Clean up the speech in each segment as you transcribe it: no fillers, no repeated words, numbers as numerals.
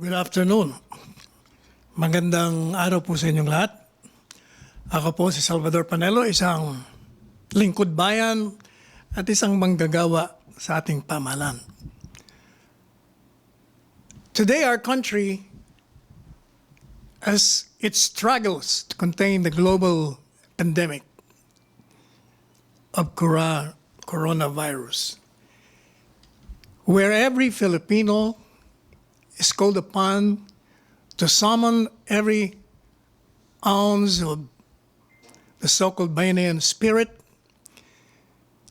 Good afternoon. Magandang araw po sa inyong lahat. Ako po si Salvador Panelo, isang lingkod bayan at isang manggagawa sa ating pamahalaan. Today our country, as it struggles to contain the global pandemic of coronavirus, where every Filipino is called upon to summon every ounce of the so-called Bayanan spirit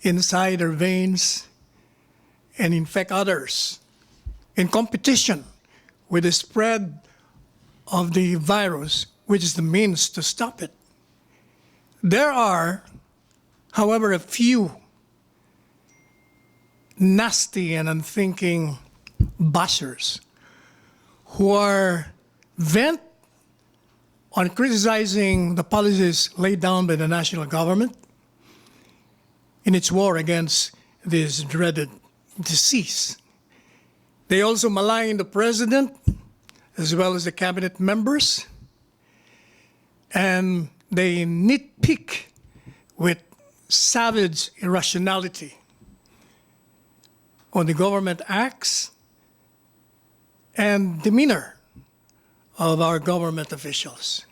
inside their veins and infect others in competition with the spread of the virus, which is the means to stop it. There are, however, a few nasty and unthinking bashers who are bent on criticizing the policies laid down by the national government in its war against this dreaded disease. They also malign the president as well as the cabinet members, and they nitpick with savage irrationality on the government acts and demeanor of our government officials.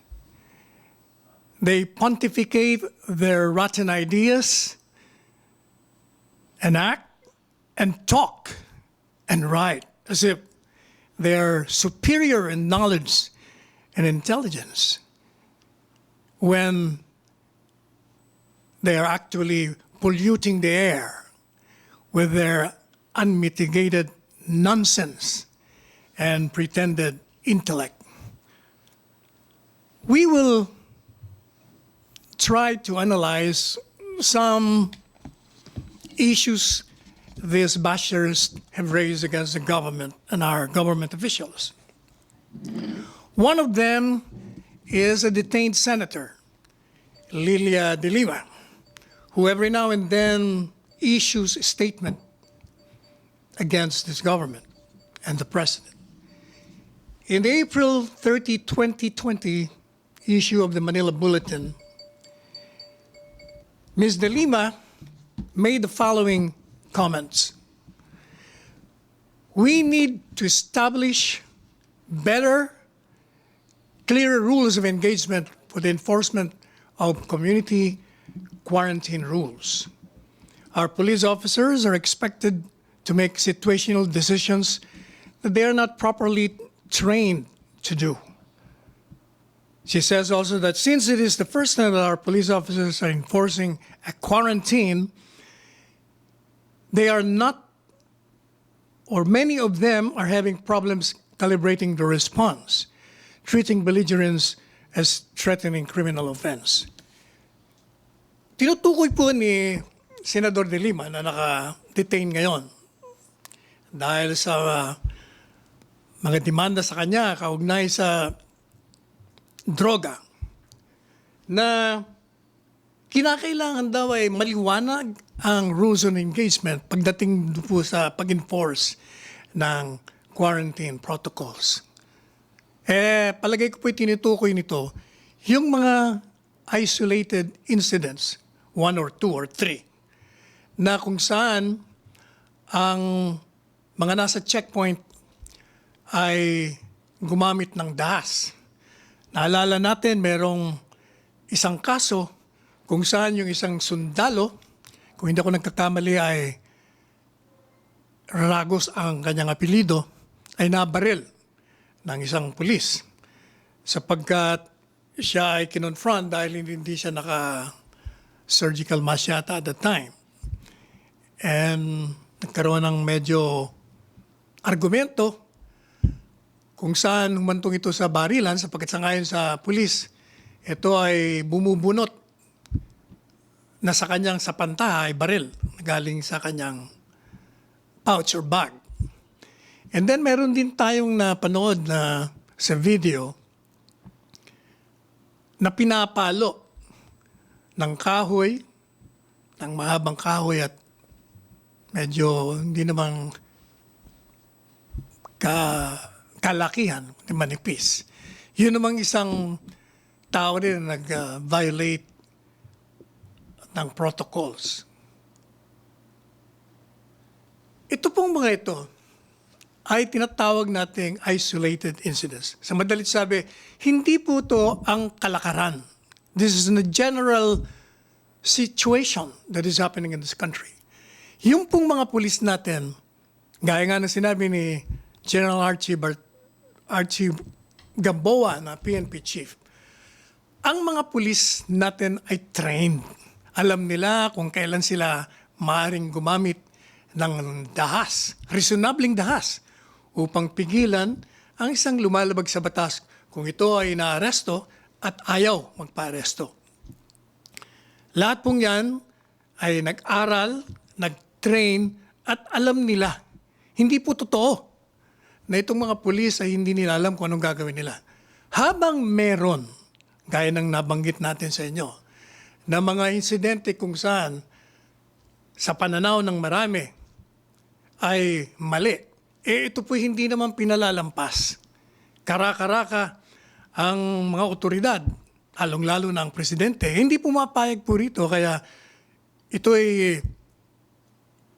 They pontificate their rotten ideas and act and talk and write as if they're superior in knowledge and intelligence when they are actually polluting the air with their unmitigated nonsense and pretended intellect. We will try to analyze some issues these bashers have raised against the government and our government officials. One of them is a detained senator, Lilia de Lima, who every now and then issues a statement against this government and the president. In the April 30, 2020 issue of the Manila Bulletin, Ms. De Lima made the following comments. We need to establish better, clearer rules of engagement for the enforcement of community quarantine rules. Our police officers are expected to make situational decisions that they are not properly trained to do. She says also that since it is the first time that our police officers are enforcing a quarantine, they are not, or many of them are having problems calibrating the response, treating belligerents as threatening criminal offense. Tinutukoy po ni Senador de Lima na naka-detain ngayon dahil sa mga demanda sa kanya kaugnay sa droga na kinakailangan daw ay maliwanag ang rules on engagement pagdating po sa pag-enforce ng quarantine protocols. Palagay ko po tinutukoy nito yung mga isolated incidents, 1 or 2 or 3, na kung saan ang mga nasa checkpoint ay gumamit ng dahas. Naalala natin, merong isang kaso kung saan yung isang sundalo, kung hindi ako nagkakamali ay Ragos ang kanyang apelido, ay nabaril ng isang pulis sapagkat siya ay kinonfront dahil hindi siya naka-surgical mask yata at the time. And nagkaroon ng medyo argumento kung saan humantong ito sa barilan sapagkat sangayon sa pulis, ito ay bumubunot na sa kanyang sapanta ay baril galing sa kanyang pouch or bag. And then meron din tayong napanood na sa video na pinapalo ng kahoy, ng mahabang kahoy at medyo hindi namang kalakihan, manipis. Yun namang isang tao rin na nag-violate ng protocols. Ito pong mga ito ay tinatawag nating isolated incidents. Sa madalit sabi, hindi po ito ang kalakaran. This is a general situation that is happening in this country. Yung pong mga pulis natin, gaya nga na sinabi ni General Archie Gamboa na PNP chief, ang mga pulis natin ay trained. Alam nila kung kailan sila maaaring gumamit ng dahas, reasonabling dahas, upang pigilan ang isang lumalabag sa batas kung ito ay naaresto at ayaw magpa-aresto. Lahat pong yan ay nag-aral, nag-train at alam nila. Hindi po totoo na itong mga pulis ay hindi nila alam kung anong gagawin nila. Habang meron, gaya ng nabanggit natin sa inyo, na mga insidente kung saan sa pananaw ng marami ay mali, ito po hindi naman pinalalampas. Kara-karaka ang mga otoridad, halong-lalo na ang presidente, hindi pumapayag po rito, kaya ito ay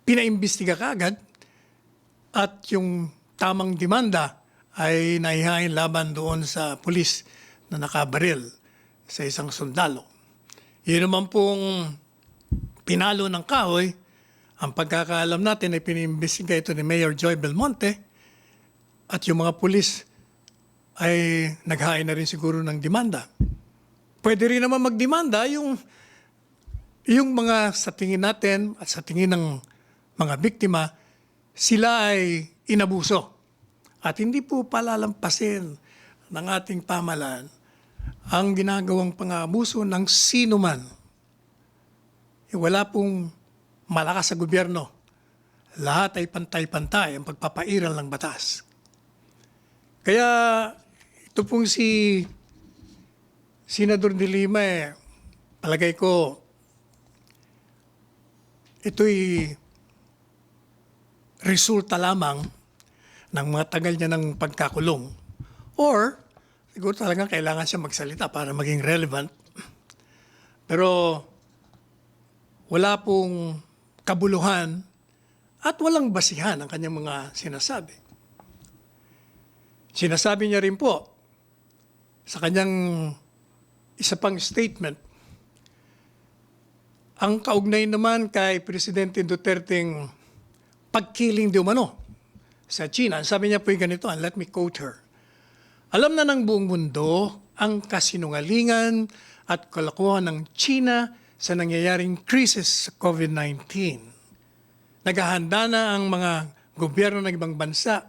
pinaimbestiga kaagad at yung tamang demanda ay naihain laban doon sa pulis na nakabaril sa isang sundalo. Yun naman pong pinalo ng kahoy, ang pagkakaalam natin ay pinimbestiga ito ni Mayor Joy Belmonte at yung mga pulis ay naghain na rin siguro ng demanda. Pwede rin naman magdemanda yung mga sa tingin natin at sa tingin ng mga biktima, sila ay inabuso. At hindi po palalampasin ng ating pamahalaan ang ginagawang pang-aabuso ng sino man. Wala pong malakas sa gobyerno. Lahat ay pantay-pantay ang pagpapairal ng batas. Kaya ito pong si Senador De Lima, palagay ko, ito'y resulta lamang ng mga tagal niya ng pagkakulong. Or, siguro talagang kailangan siya magsalita para maging relevant. Pero, wala pong kabuluhan at walang basihan ang kanyang mga sinasabi. Sinasabi niya rin po sa kanyang isa pang statement, ang kaugnay naman kay Presidente Duterteng pagkiling di umano sa China. Sabi niya po yung ganito, and let me quote her. Alam na ng buong mundo ang kasinungalingan at kalokohan ng China sa nangyayaring krisis sa COVID-19. Naghahanda na ang mga gobyerno ng ibang bansa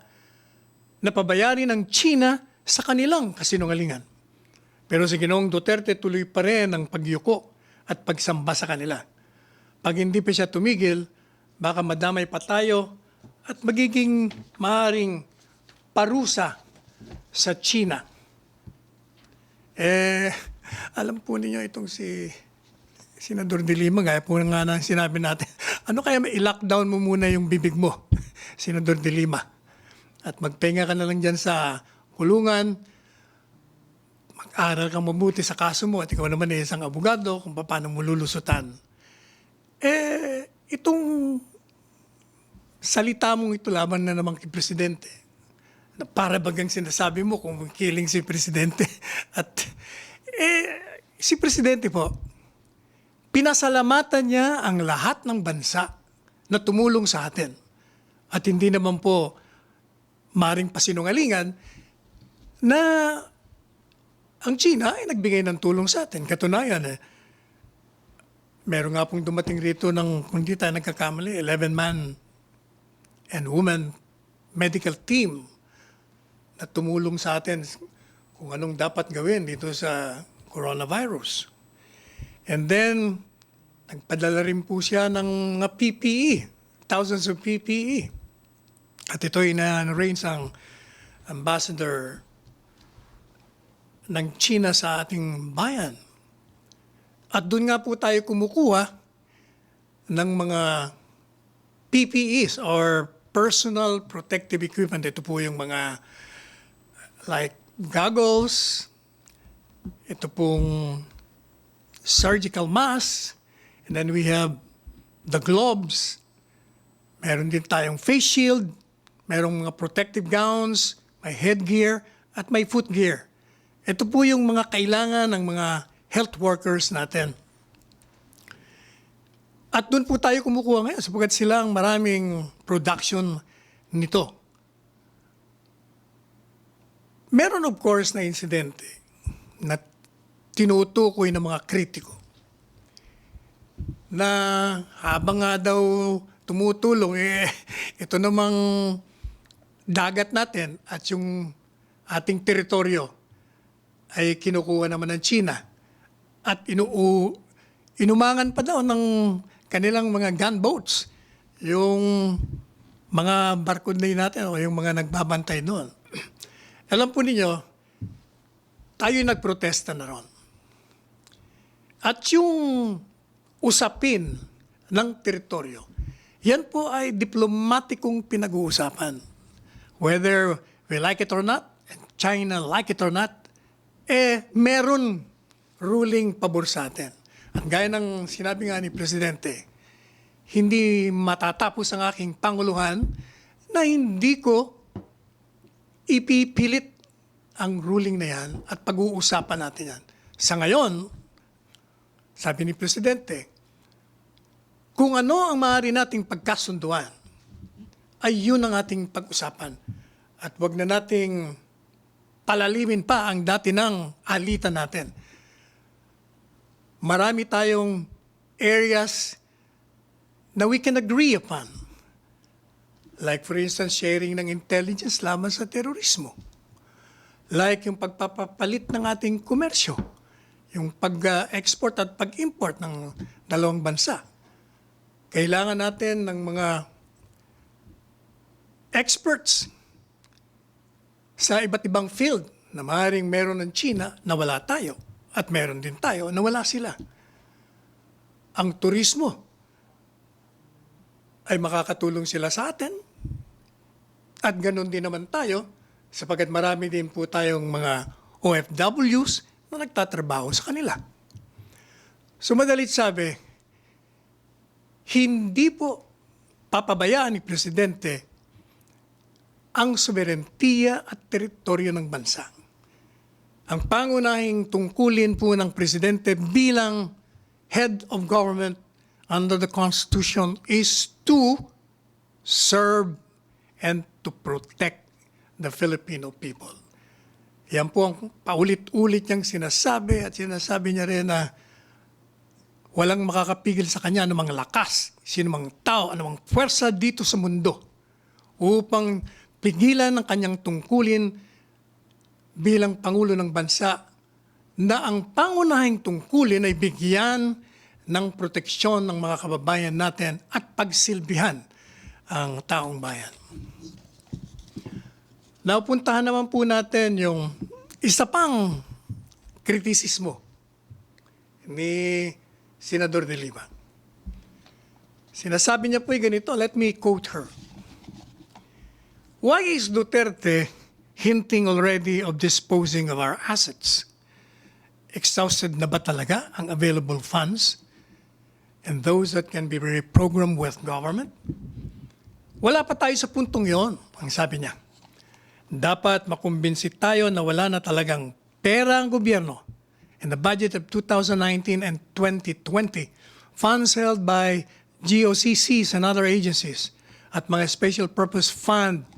na pabayarin ng China sa kanilang kasinungalingan. Pero si Ginoong Duterte tuloy pa rin ang pagyuko at pagsamba sa kanila. Pag hindi pa siya tumigil, baka madamay pa tayo at magiging maaaring parusa sa China. Alam po ninyo itong si Senador De Lima, gaya po nga na sinabi natin, ano kaya i-lockdown mo muna yung bibig mo, Senador De Lima? At magpahinga ka na lang dyan sa kulungan, mag-aral kang mabuti sa kaso mo, at ikaw naman ay isang abogado kung paano mo lulusutan. Itong salita mong ito laban na naman kay Presidente, na para bagang sinasabi mo kung kiling si Presidente. At si Presidente po, pinasalamatan niya ang lahat ng bansa na tumulong sa atin. At hindi naman po maring pasinungalingan na ang China ay nagbigay ng tulong sa atin. Katunayan, meron nga pong dumating rito ng, kung di tayo nagkakamali, 11-man and woman medical team na tumulong sa atin kung anong dapat gawin dito sa coronavirus. And then, nagpadala rin po siya ng mga PPE, thousands of PPE. At ito ay na-arrange ang ambassador ng China sa ating bayan. At doon nga po tayo kumukuha ng mga PPEs or personal protective equipment. Ito po yung mga like goggles, ito pong surgical mask, and then we have the gloves, meron din tayong face shield, merong mga protective gowns, may headgear, at may footgear. Ito po yung mga kailangan ng mga health workers natin. At doon po tayo kumukuha ngayon sapagkat sila ang maraming production nito. Meron of course na insidente na tinutukoy ng mga kritiko na habang nga daw tumutulong, ito namang dagat natin at yung ating teritoryo ay kinukuha naman ng China at inumangan pa daw ng kanilang mga gunboats, yung mga barko na natin o yung mga nagbabantay noon. Alam po ninyo, tayo nagprotesta na ron. At yung usapin ng teritoryo, yan po ay diplomatikong pinag-uusapan. Whether we like it or not, and China like it or not, meron ruling pabor sa atin. At gaya ng sinabi nga ni Presidente, hindi matatapos ang aking panguluhan na hindi ko ipipilit ang ruling na yan at pag-uusapan natin yan. Sa ngayon, sabi ni Presidente, kung ano ang maaari nating pagkasunduan, ay yun ang ating pag-usapan. At wag na nating palalimin pa ang dati ng alitan natin. Marami tayong areas na we can agree upon. Like for instance, sharing ng intelligence laban sa terorismo. Like yung pagpapapalit ng ating komersyo. Yung pag-export at pag-import ng dalawang bansa. Kailangan natin ng mga experts sa iba't ibang field na maaaring meron ng China na wala tayo. At meron din tayo na wala sila. Ang turismo ay makakatulong sila sa atin. At ganun din naman tayo sapagkat marami din po tayong mga OFWs na nagtatrabaho sa kanila. So madalit sabi, hindi po papabayaan ni Presidente ang soberentiya at teritoryo ng bansa. Ang pangunahing tungkulin po ng Presidente bilang head of government under the Constitution is to serve and to protect the Filipino people. Yan po ang paulit-ulit niyang sinasabi at sinasabi niya rin na walang makakapigil sa kanya anumang lakas, sinumang tao, anumang puwersa dito sa mundo upang pigilan ang kanyang tungkulin bilang Pangulo ng Bansa na ang pangunahing tungkulin ay bigyan ng proteksyon ng mga kababayan natin at pagsilbihan ang taong bayan. Napuntahan naman po natin yung isa pang kritisismo ni Senador de Lima. Sinasabi niya po ganito, let me quote her. Why is Duterte hinting already of disposing of our assets? Exhausted na ba talaga ang available funds and those that can be reprogrammed with government? Wala pa tayo sa puntong yon, ang sabi niya. Dapat makumbinsi tayo na wala na talagang pera ang gobyerno. In the budget of 2019 and 2020, funds held by GOCCs and other agencies at mga special purpose fund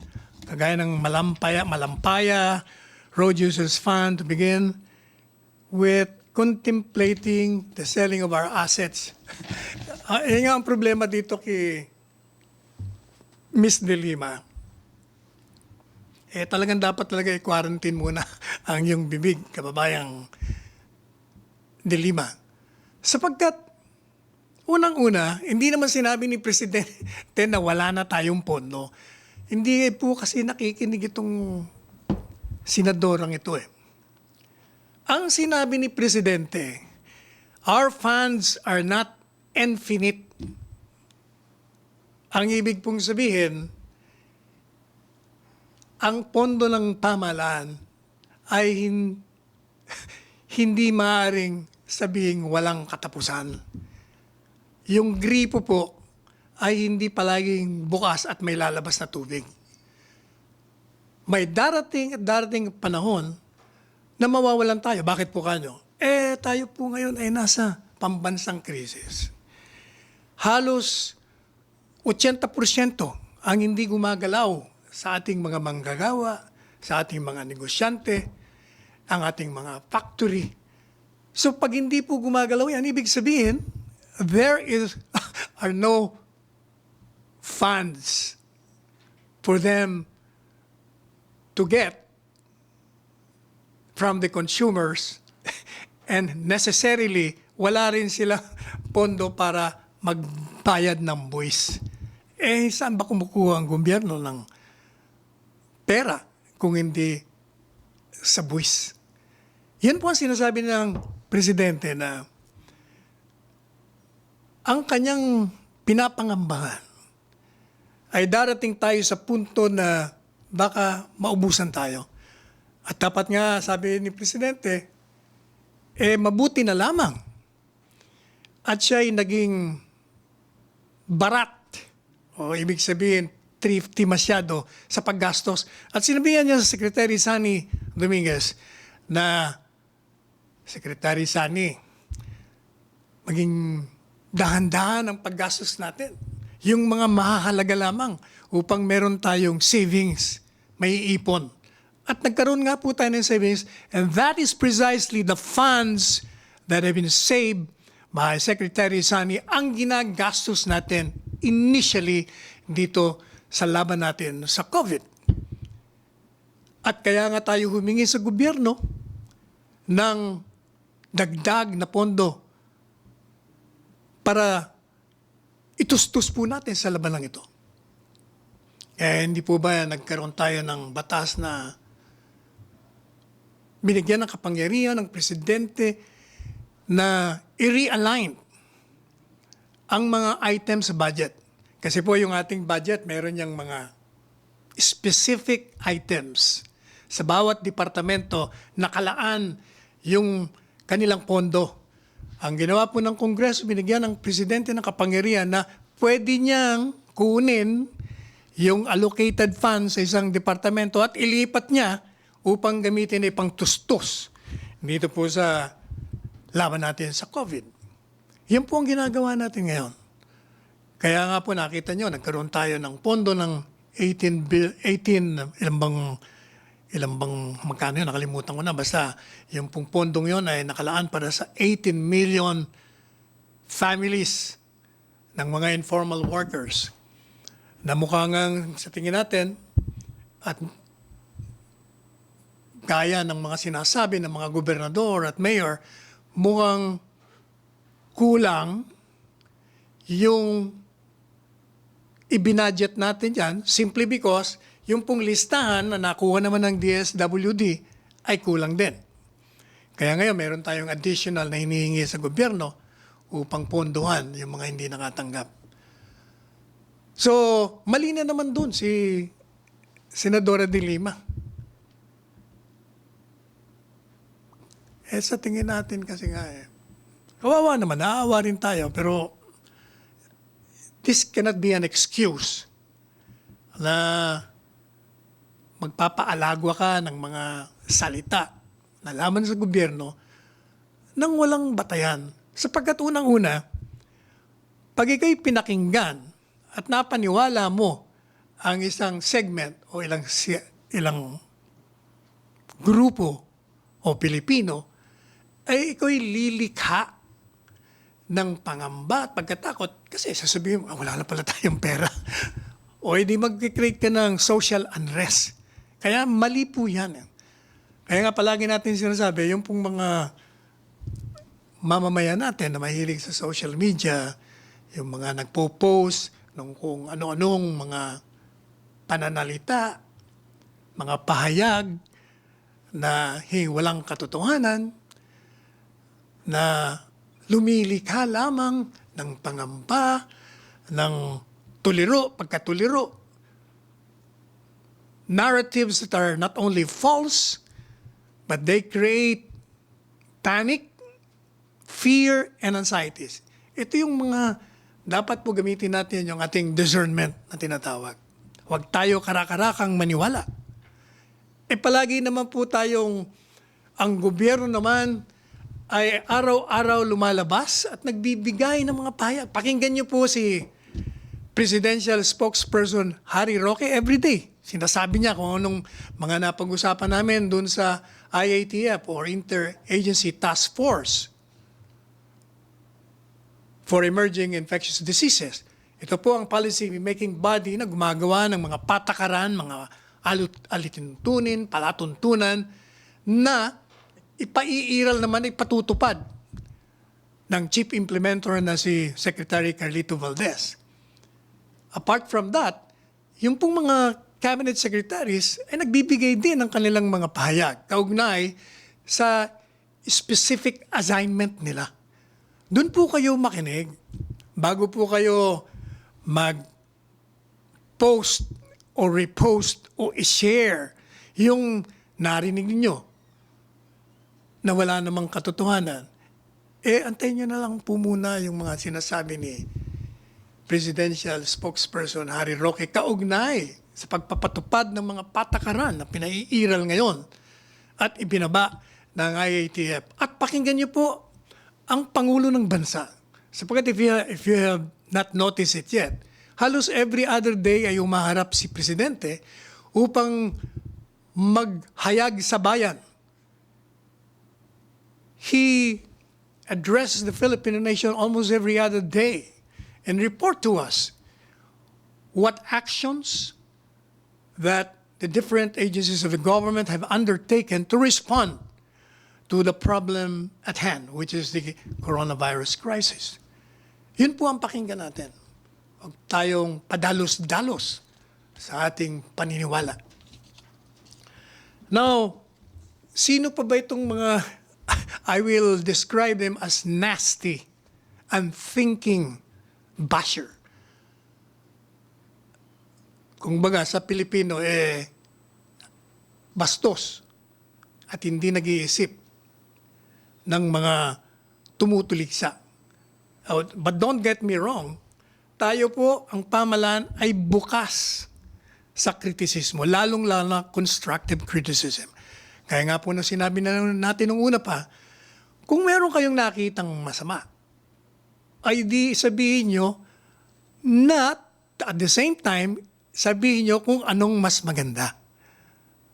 kagaya ng Malampaya, Road Users Fund to begin with contemplating the selling of our assets. Yan nga ang problema dito kay Miss De Lima. Talagang dapat talaga i-quarantine muna ang iyong bibig, kababayang De Lima. Sapagkat, unang-una, hindi naman sinabi ni Presidente na wala na tayong pondo. Hindi po kasi nakikinig itong senadorang ito Ang sinabi ni Presidente, our funds are not infinite. Ang ibig pong sabihin, ang pondo ng pamahalaan ay hindi maaaring sabihing walang katapusan. Yung gripo po ay hindi palaging bukas at may lalabas na tubig. May darating at darating panahon na mawawalan tayo. Bakit po kanyo? Tayo po ngayon ay nasa pambansang krisis. Halos 80% ang hindi gumagalaw sa ating mga manggagawa, sa ating mga negosyante, ang ating mga factory. So pag hindi po gumagalaw yan, ibig sabihin, there are no funds for them to get from the consumers and necessarily wala rin sila pondo para magbayad ng buwis. Saan ba kumukuha ang gobyerno ng pera kung hindi sa buwis? Yan po ang sinasabi ng presidente na ang kanyang pinapangambahan ay darating tayo sa punto na baka maubusan tayo. At dapat nga, sabi ni presidente, mabuti na lamang. At siya ay naging barat, o ibig sabihin, thrifty masyado sa paggastos. At sinabihan niya sa Secretary Sani Dominguez na, Secretary Sani, maging dahan-dahan ang paggastos natin. Yung mga mahahalaga lamang upang meron tayong savings, may ipon. At nagkaroon nga po tayo ng savings, and that is precisely the funds that have been saved by Secretary Sani ang ginagastos natin initially dito sa laban natin sa COVID. At kaya nga tayo humingi sa gobyerno ng dagdag na pondo para itustus po natin sa labanang ito. Hindi po ba nagkaroon tayo ng batas na binigyan ng kapangyarihan ng presidente na i-realign ang mga items sa budget. Kasi po yung ating budget, meron yung mga specific items. Sa bawat departamento, nakalaan yung kanilang pondo. Ang ginawa po ng Kongreso, binigyan ng presidente ng kapangyarihan na pwede niyang kunin yung allocated funds sa isang departamento at ilipat niya upang gamitin ay pangtustos dito po sa laban natin sa COVID. Yan po ang ginagawa natin ngayon. Kaya nga po nakita nyo, nagkaroon tayo ng pondo ng 18 ilang bang magkano yun, nakalimutan ko na. Basta yung pong pondong yun ay nakalaan para sa 18 million families ng mga informal workers na mukhang sa tingin natin at gaya ng mga sinasabi ng mga gobernador at mayor, mukhang kulang yung ibinadget natin dyan simply because yung pong listahan na nakuha naman ng DSWD ay kulang din. Kaya ngayon, meron tayong additional na hinihingi sa gobyerno upang pondohan yung mga hindi nakatanggap. So, mali na naman dun si Senadora de Lima. Sa tingin natin kasi nga kawawa naman, naawa rin tayo, pero this cannot be an excuse na magpapaalagwa ka ng mga salita na laman sa gobyerno nang walang batayan. Sapagkat unang-una, pag ikaw'y pinakinggan at napaniwala mo ang isang segment o ilang grupo o Pilipino, ay ikaw'y lilikha ng pangamba at pagkatakot kasi sasabihin mo, wala na pala tayong pera. O hindi mag-create ka ng social unrest. Kaya mali po yan. Kaya nga palagi natin sinasabi, yung pong mga mamamayan natin na mahilig sa social media, yung mga nagpo-post ng kung ano-anong mga pananalita, mga pahayag na walang katotohanan, na lumilikha lamang ng pangamba, ng tuliro, pagkatuliro, narratives that are not only false, but they create panic, fear, and anxieties. Ito yung mga dapat po gamitin natin yung ating discernment na tinatawag. Huwag tayo karakarakang maniwala. Palagi naman po tayong, ang gobyerno naman ay araw-araw lumalabas at nagbibigay ng mga pahayag. Pakinggan niyo po si Presidential Spokesperson Harry Roque everyday. Sinasabi niya kung anong mga napag-usapan namin dun sa IATF or Interagency Task Force for Emerging Infectious Diseases. Ito po ang policy-making body na gumagawa ng mga patakaran, mga alituntunin, palatuntunan na ipaiiral naman, ipatutupad ng chief implementer na si Secretary Carlito Valdez. Apart from that, yung pong mga cabinet secretaries ay nagbibigay din ng kanilang mga pahayag kaugnay sa specific assignment nila. Doon po kayo makinig bago po kayo mag-post o repost o i-share yung narinig niyo na wala namang katotohanan. Antayin nyo na lang po muna yung mga sinasabi ni Presidential Spokesperson Harry Roque kaugnay sa pagpapatupad ng mga patakaran na pinaiiral ngayon at ibinaba ng IATF. At pakinggan niyo po ang Pangulo ng Bansa. Sapagkat if you have not noticed it yet, halos every other day ay umaharap si Presidente upang maghayag sa bayan. He addresses the Filipino nation almost every other day and report to us what actions that the different agencies of the government have undertaken to respond to the problem at hand, which is the coronavirus crisis. Yun po ang pakinggan natin. Huwag tayong padalos-dalos sa ating paniniwala. Now, sino pa ba itong mga, I will describe them as nasty, unthinking basher. Kung baga sa Pilipino, bastos at hindi nag-iisip ng mga tumutuligsa. But don't get me wrong, tayo po, ang pamahalaan ay bukas sa kritisismo, lalong-lalo na constructive criticism. Kaya nga po na sinabi na natin nung una pa, kung meron kayong nakitang masama, ay di sabihin nyo na at the same time, sabihin nyo kung anong mas maganda.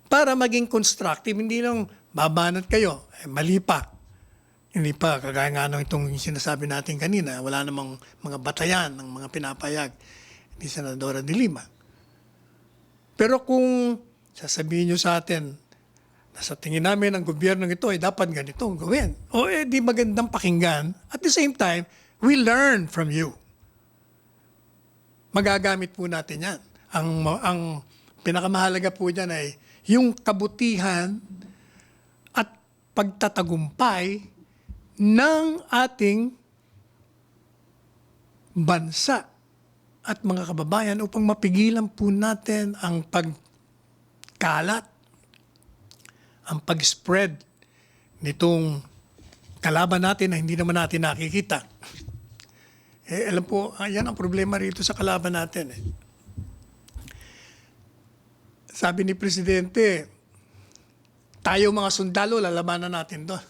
Para maging constructive, hindi lang babanat kayo, mali pa. Hindi pa, kagaya nga nung itong sinasabi natin kanina, wala namang mga batayan ng mga pinapayag ni Senadora de Lima. Pero kung sasabihin nyo sa atin, na sa tingin namin ang gobyerno ito ay dapat ganito gawin, o di magandang pakinggan, at the same time, we learn from you. Magagamit po natin yan. Ang pinakamahalaga po dyan ay yung kabutihan at pagtatagumpay ng ating bansa at mga kababayan upang mapigilan po natin ang pagkalat, ang pag-spread nitong kalaban natin na hindi naman natin nakikita. Alam po, yan ang problema rito sa kalaban natin. Sabi ni Presidente, tayo mga sundalo, lalabanan natin doon.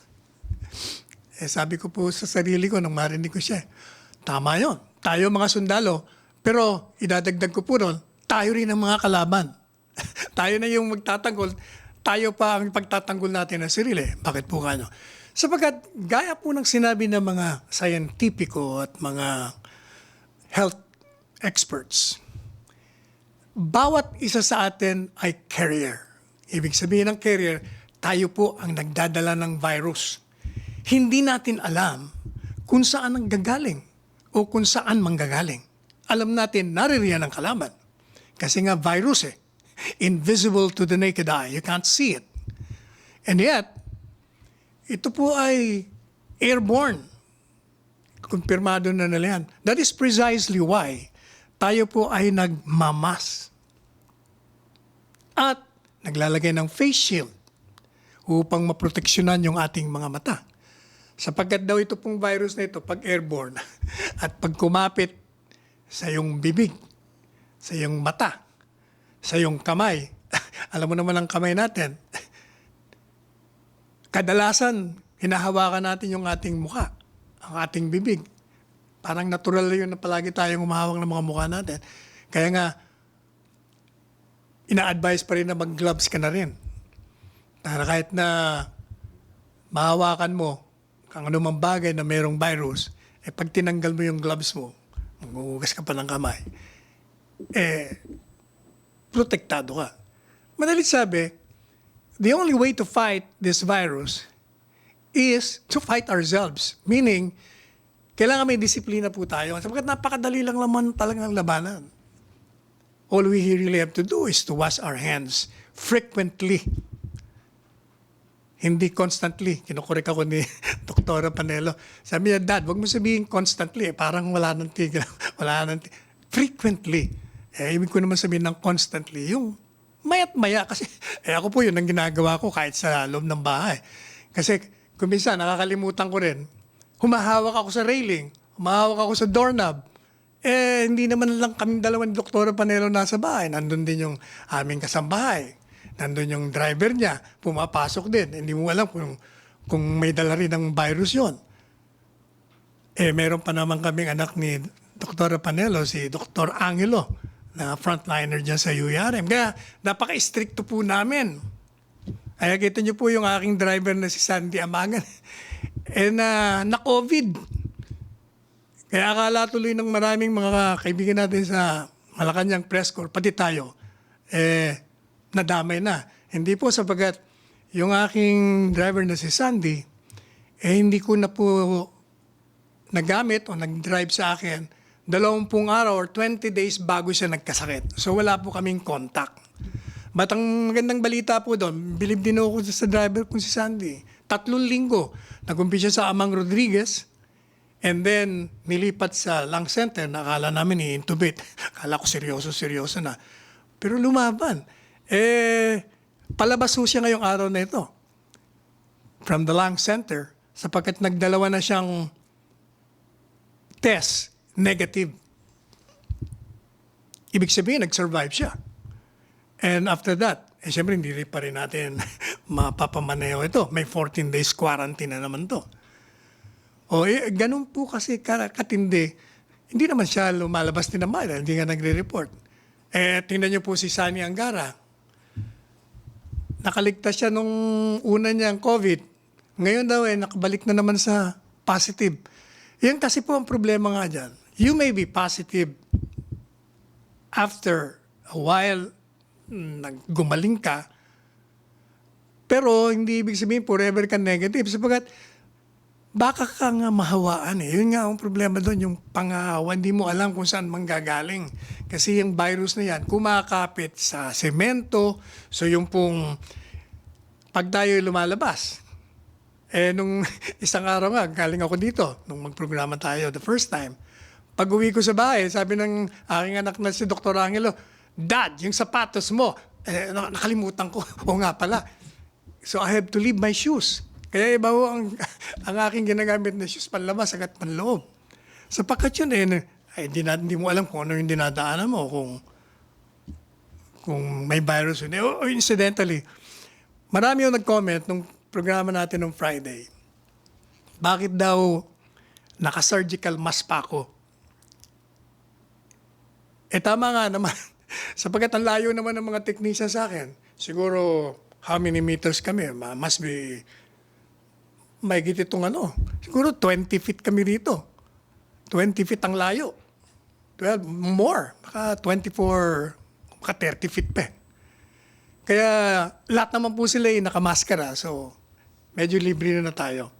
Sabi ko po sa sarili ko nung marinig ko siya, tama yon, tayo mga sundalo, pero idadagdag ko po ron, tayo rin ang mga kalaban. Tayo na yung magtatanggol, tayo pa ang pagtatanggol natin ng sarili. Bakit po kano? Sapagkat gaya po ng sinabi ng mga scientifico at mga health experts, bawat isa sa atin ay carrier. Ibig sabihin ng carrier, tayo po ang nagdadala ng virus. Hindi natin alam kung saan ang gagaling o kung saan manggagaling. Alam natin, naririyan ang kalaban. Kasi nga virus invisible to the naked eye. You can't see it. And yet, ito po ay airborne. Kumpirmado na nila yan. That is precisely why tayo po ay nagmamas at naglalagay ng face shield upang maproteksyonan yung ating mga mata. Sapagkat daw ito pong virus na ito, pag airborne at pag kumapit sa iyong bibig, sa iyong mata, sa iyong kamay, alam mo naman ang kamay natin, kadalasan hinahawakan natin yung ating muka, ang ating bibig. Parang natural yun na palagi tayong humahawak ng mga mukha natin. Kaya nga, ina-advise pa rin na mag-gloves ka na rin. Para kahit na mahawakan mo kung anumang bagay na mayroong virus, pag tinanggal mo yung gloves mo, maghuhugas ka pa ng kamay, protektado ka. Madalit sabi, the only way to fight this virus is to fight ourselves. Meaning, kailangan may disiplina po tayo. Sapagkat napakadali lang naman talagang labanan. All we really have to do is to wash our hands frequently. Hindi constantly. Kinukorek ako ni Dr. Panelo. Sabi niya, Dad, wag mo sabihin constantly. Parang wala nang tigil. Wala nang tigil. Frequently. Ibig ko naman sabihin ng constantly. Yung maya't maya. Kasi ako po yun ang ginagawa ko kahit sa loob ng bahay. Kasi kung minsan nakakalimutan ko rin, humahawak ako sa railing. Humahawak ako sa doorknob. Hindi naman lang kaming dalawang Dr. Panelo nasa bahay. Nandun din yung aming kasambahay. Nandun yung driver niya, pumapasok din. Hindi mo alam kung may dala rin ng virus yon. Meron pa naman kaming anak ni Dr. Panelo, si Dr. Angelo, na frontliner dyan sa URM. Kaya napaka-stricto po namin. Kaya kita niyo po yung aking driver na si Sandy Amagan. Na-COVID. Kaya akala tuloy ng maraming mga kaibigan natin sa Malacañang press corps, pati tayo, nadamay na. Hindi po sapagat yung aking driver na si Sandy, hindi ko na po nagamit o nag-drive sa akin 20 araw or 20 days bago siya nagkasakit. So wala po kaming contact. But ang magandang balita po doon, bilib din ako sa driver kong si Sandy. 3 linggo, nag-umpisa sa Amang Rodriguez, and then nilipat sa lung center na akala namin i-intubate. Akala ko seryoso na. Pero lumaban. Palabas ho siya ngayong araw na ito from the lung center sapagkat nagdalawa na siyang test negative. Ibig sabihin, nag-survive siya. And after that, siyempre hindi pa rin natin mapapamaneho ito. May 14 days quarantine na naman to. Ganun po kasi katindi. Hindi naman siya lumalabas din naman, hindi nga nagre-report. Tingnan niyo po si Sunny Angara. Nakaligtas siya nung una niyang COVID. Ngayon daw nakabalik na naman sa positive. Yan kasi po ang problema nga dyan. You may be positive after a while, gumaling ka, pero hindi ibig sabihin forever ka negative. Sapagat baka ka nga mahawaan Yun nga ang problema doon, yung pangahawa. Hindi mo alam kung saan manggagaling. Kasi yung virus na yan, kumakapit sa semento. So yung pong pag tayo lumalabas. Nung isang araw nga, galing ako dito, nung magprograma tayo the first time. Pag uwi ko sa bahay, sabi ng aking anak na si Dr. Angelo, Dad, yung sapatos mo, nakalimutan ko. O nga pala. So I have to leave my shoes. Kaya iba ho ang aking ginagamit na shoes panlabas at panloob. Sapagkat yun hindi mo alam kung ano yung dinadaanan mo, kung may virus yun. Incidentally, marami yung nag-comment nung programa natin nung Friday. Bakit daw naka-surgical mask pa ako? Tama nga naman. Sapagkat ang layo naman ng mga technician sa akin. Siguro, how many meters kami? Must be may itong siguro 20 feet kami rito. 20 feet ang layo. 12, more. Maka 24, maka 30 feet pa. Kaya lahat naman po sila nakamaskara. So, medyo libre na tayo.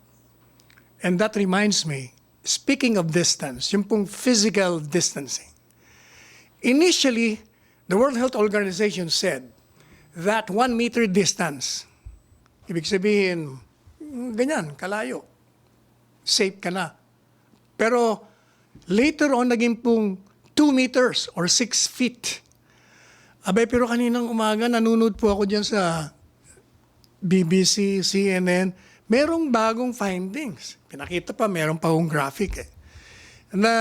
And that reminds me, speaking of distance, yung pong physical distancing. Initially, the World Health Organization said that 1 meter distance, ibig sabihin, ganyan, kalayo. Safe ka na. Pero later on, naging pong 2 meters or 6 feet. Abay, pero kaninang umaga, nanonood po ako dyan sa BBC, CNN, merong bagong findings. Pinakita pa, meron pa akong graphic na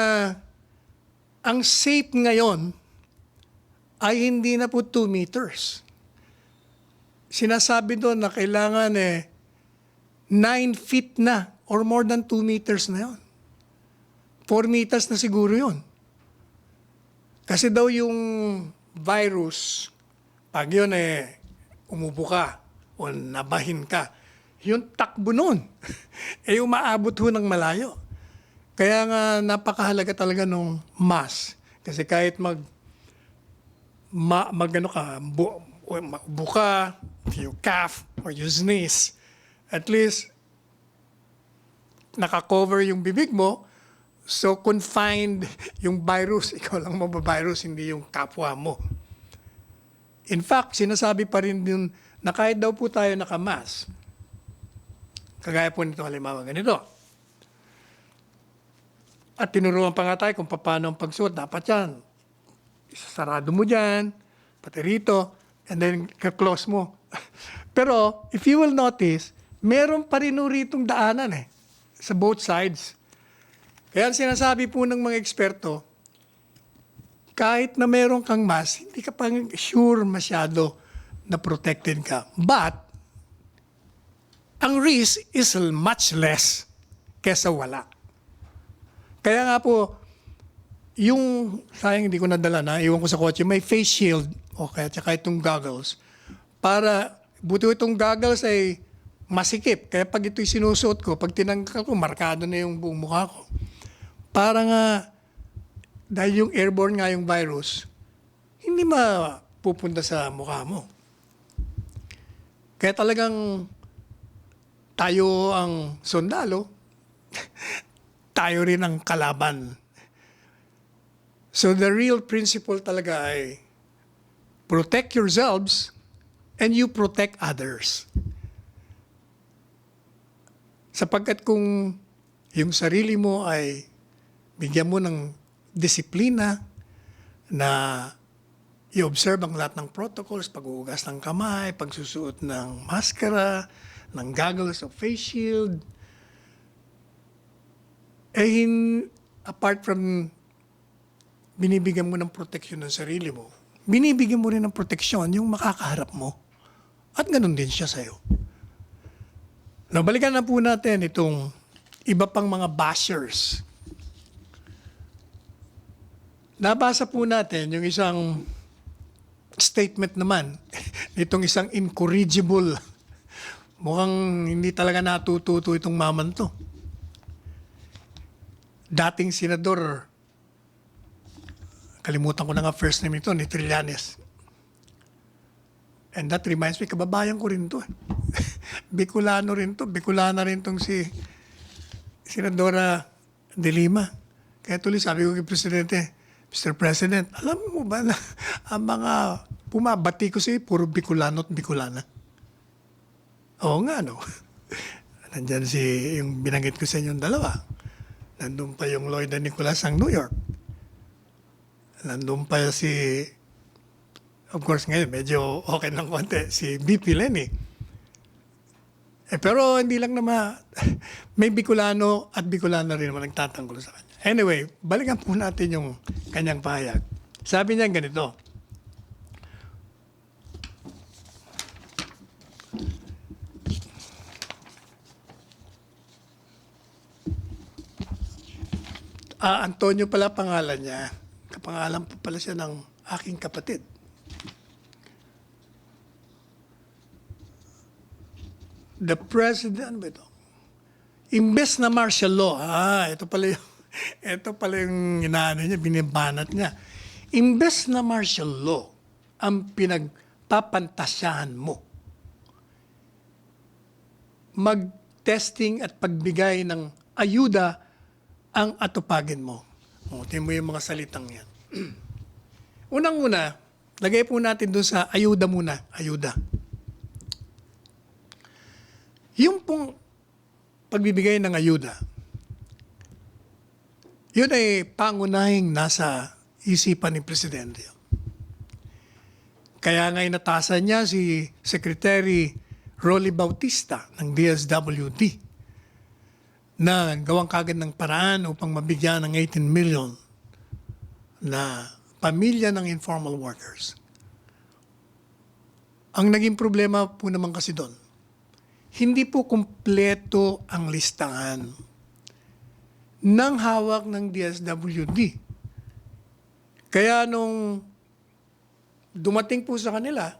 ang safe ngayon ay hindi na po 2 meters. Sinasabi doon na kailangan 9 feet na or more than 2 meters na yon. 4 meters na siguro yon. Kasi daw yung virus, pag yun umubo ka o nabahin ka, yung takbo nun, umaabot ho ng malayo. Kaya nga napakahalaga talaga nung mask. Kasi kahit buka, you cough, or you sneeze, at least nakakover yung bibig mo, so confined yung virus. Ikaw lang mabavirus, hindi yung kapwa mo. In fact, sinasabi pa rin din na kahit daw po tayo nakamask, kagaya po nito halimbawa ganito, at tinuruan pa nga tayo kung paano ang pagsuot, dapat yan, isasarado mo dyan, pati rito, and then ka-close mo. Pero, if you will notice, meron pa rin ritong daanan sa both sides. Kaya sinasabi po ng mga eksperto, kahit na meron kang mask, hindi ka pang sure masyado na protected ka. But, ang risk is much less kesa wala. Kaya nga po, yung, sayang hindi ko nadala na, iwan ko sa kotse, may face shield, o kaya tsaka itong goggles, para, buti itong goggles ay masikip. Kaya pag ito'y sinusuot ko, pag tinanggal ko, markado na yung buong mukha ko. Para nga, dahil yung airborne nga yung virus, hindi mapupunta sa mukha mo. Kaya talagang tayo ang sundalo, tayo rin ang kalaban. So the real principle talaga ay protect yourselves and you protect others. Sapagkat kung yung sarili mo ay bigyan mo ng disiplina na i-observe ang lahat ng protocols, pag-uugas ng kamay, pagsusuot ng maskara, ng goggles o face shield, apart from binibigyan mo ng protection ng sarili mo, binibigyan mo rin ng proteksyon yung makakaharap mo. At ganun din siya sa'yo. Now, balikan na po natin itong iba pang mga bashers. Nabasa po natin yung isang statement naman, itong isang incorrigible. Mukhang hindi talaga natututo itong maman to. Dating senador, kalimutan ko na nga first name ito, ni Trillanes. And that reminds me, kababayan ko rin to. Bicolano rin to. Bicolana rin tong si Senadora De Lima. Kaya tuloy sabi ko kay Presidente, Mr. President, alam mo ba na ang mga pumabati ko sa'yo, puro Bicolano at Bicolana? Oo nga, no? Nandyan yung binanggit ko sa inyong dalawa. Nandun pa yung Lloyd and Nicolas ang New York. Nandun pa of course ngayon, medyo okay ng konti, si BP Lenny. Pero hindi lang naman, may Bicolano at Bicolana rin naman nagtatanggol sa kanya. Anyway, balikan po natin yung kanyang pahayag. Sabi niya ganito, Antonio pala pangalan niya. Kapangalan po pala siya ng aking kapatid. The President, ano ba ito? Imbes na martial law, ito pala yung inaano niya, binibanat niya. Imbes na martial law ang pinagpapantasyahan mo, mag-testing at pagbigay ng ayuda ang atupagin mo. Tingnan mo yung mga salitang yan. Unang-una, lagay po natin doon sa ayuda muna. Ayuda. Yung pong pagbibigay ng ayuda, yun ay pangunahing nasa isipan ni Presidente. Kaya nga inatasan niya si Secretary Rolly Bautista ng DSWD na gawang kagad ng paraan upang mabigyan ng 18 million na pamilya ng informal workers. Ang naging problema po naman kasi doon, hindi po kumpleto ang listahan ng hawak ng DSWD. Kaya nung dumating po sa kanila,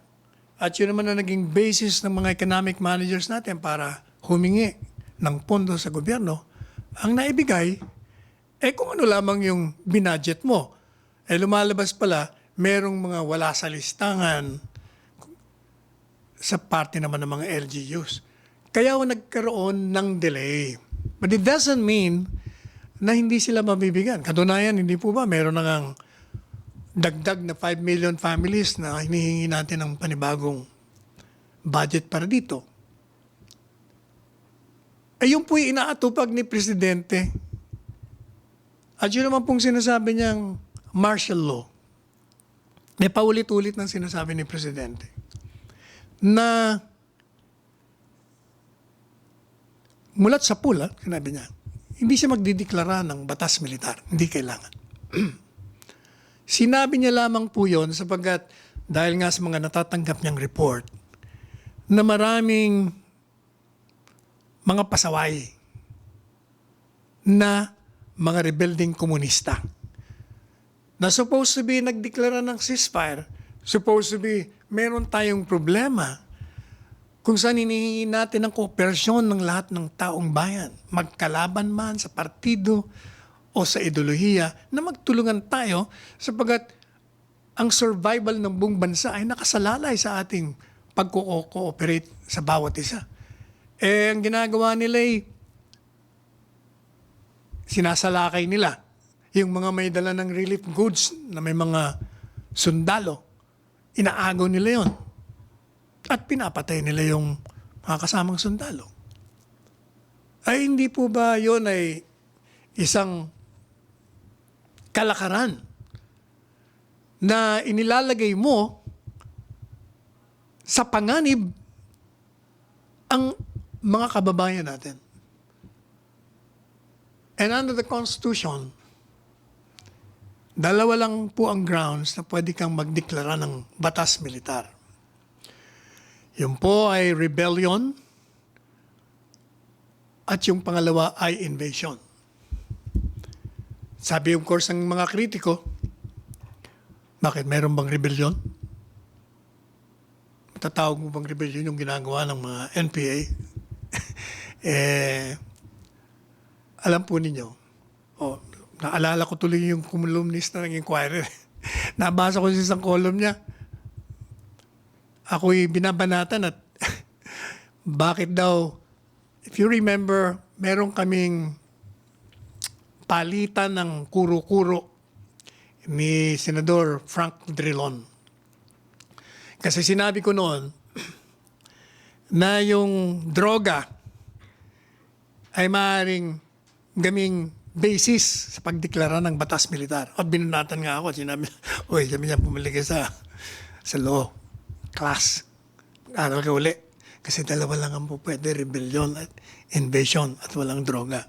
at yun naman na naging basis ng mga economic managers natin para humingi ng pondo sa gobyerno, ang naibigay, kung ano lamang yung binudget mo. Lumalabas pala, merong mga wala sa listangan sa parte naman ng mga LGUs. Kaya nagkaroon ng delay. But it doesn't mean na hindi sila mabibigyan. Katunayan, hindi po ba meron nang dagdag na 5 million families na hinihingi natin ng panibagong budget para dito. Yun po yung inaatupag ni Presidente. At yun naman pong sinasabi niyang martial law. May paulit-ulit ng sinasabi ni Presidente na mulat sa pula, sinabi niya, hindi siya magdideklara ng batas militar. Hindi kailangan. Sinabi niya lamang po yun sapagkat dahil nga sa mga natatanggap niyang report na maraming mga pasaway na mga rebelding komunista na supposed to be nagdeklara ng ceasefire, supposed to be meron tayong problema kung saan hinihingi natin ang kooperasyon ng lahat ng taong bayan, magkalaban man sa partido o sa ideolohiya, na magtulungan tayo sapagkat ang survival ng buong bansa ay nakasalalay sa ating pagko-cooperate sa bawat isa. Ang ginagawa nila ay sinasalakay nila yung mga may dala ng relief goods na may mga sundalo. Inaagaw nila yon at pinapatay nila yung mga kasamang sundalo. Ay hindi po ba yon ay isang kalakaran na inilalagay mo sa panganib ang mga kababayan natin? And under the Constitution, dalawa lang po ang grounds na pwede kang magdeklara ng batas militar. Yung po ay rebellion at yung pangalawa ay invasion. Sabi of course ng mga kritiko, bakit meron bang rebellion? Matatawag mo bang rebellion yung ginagawa ng mga NPA? Alam po ninyo, naalala ko tuloy yung columnist ng Inquirer. Nabasa ko sa isang column niya. Ako'y binabanatan at bakit daw, if you remember, meron kaming palitan ng kuro-kuro ni Senador Frank Drilon. Kasi sinabi ko noon na yung droga ay maaaring gaming basis sa pagdeklara ng batas militar. At binunatan nga ako. Sinabi niya, pumili ka sa law class. Aral ka uli. Kasi dalawa lang ang pwede, rebellion at invasion at walang droga.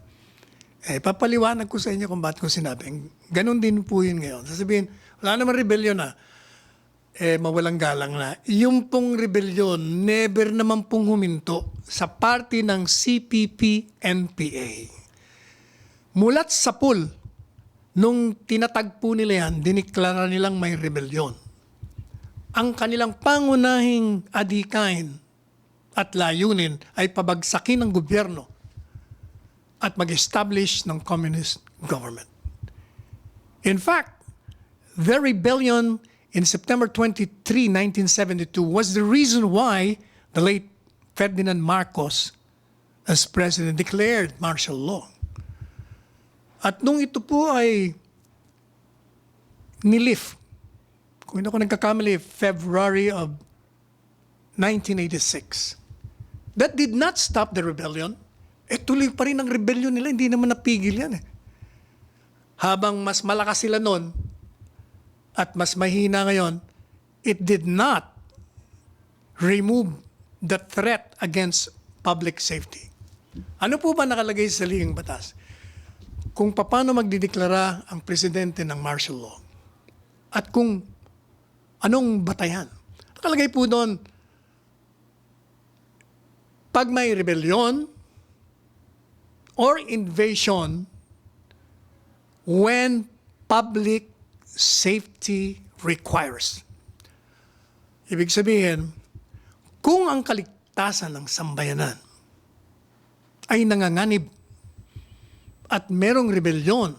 Papaliwanag ko sa inyo kung bakit ko sinabi. Ganon din po yun ngayon. Sasabihin, wala naman rebellion na. Mawalang galang na. Yung pong rebellion, never naman pong huminto sa party ng CPP-NPA. Mulat sa pool, nung tinatagpo nila yan, diniklara nilang may rebellion. Ang kanilang pangunahing adhikain at layunin ay pabagsakin ng gobyerno at mag-establish ng communist government. In fact, their rebellion in September 23, 1972 was the reason why the late Ferdinand Marcos as president declared martial law. At nung ito po ay nilift, kung hindi ako nagkakamali, February of 1986. That did not stop the rebellion. Tuloy pa rin ang rebellion nila, hindi naman napigil yan. Habang mas malakas sila noon at mas mahina ngayon, it did not remove the threat against public safety. Ano po ba nakalagay sa lihing batas? Kung paano magdideklara ang presidente ng martial law at kung anong batayan. Nakalagay po doon, pag may rebellion or invasion when public safety requires. Ibig sabihin, kung ang kaligtasan ng sambayanan ay nanganganib at merong rebellion